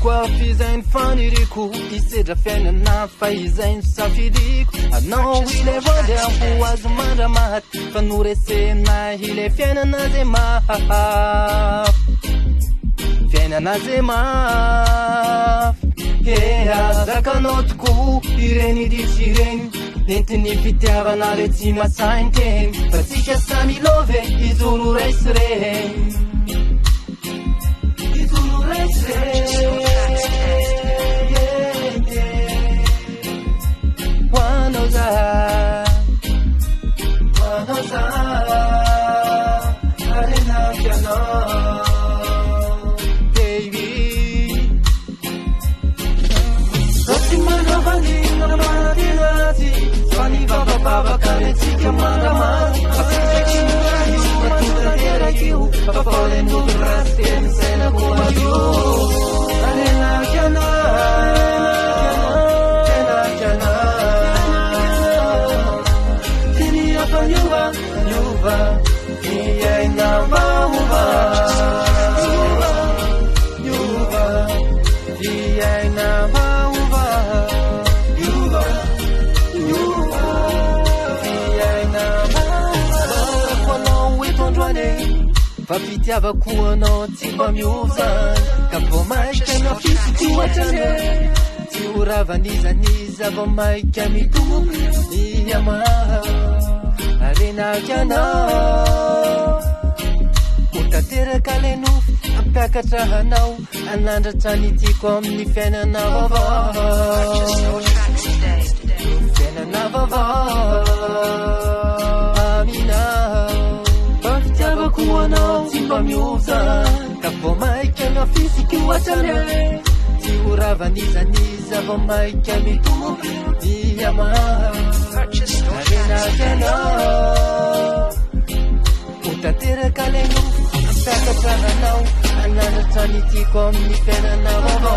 Kwa fizainy faniriko isedra fiainana fa izainy safiriko anao ile vody ampo azo mandramaty fa noresena ile fiainana zay mafy fiainana zay mafy azakanao tokoa ireny divy ireny nentiny fitiavana re tsy masainy teny fa tsika samy love izolo raisy reny izolo raisy reny Wanoza arena piano baby Roti mana vani mana mana dinati Fani baba baba kare tika mana mana Afite chimurani matuta tera kiu Papole nudraste sena kuma yu Arena piano Yuva, yeah, now, Yuva, yeah, now, Yuva, yeah, now. Follow with on running, Papitiava Kuano, Tiba Musa, Capomai, can of you to what a name. Tiuravaniza, Niza, my Kamitu, Yamaha. Arena jana Utatira kalenu Apakatra hanau Anandra tanitiko amni fiainana vava Fiainana vava Amina Pafitiavako anao tsy mba miova Ka vao maika na fisiky ohatrany Tsy ho ravanizaniza vao maika mitomby Yamaha Arena jana Utateraka leno Apakatra hanao Anandra tanitiko amni fiainana vava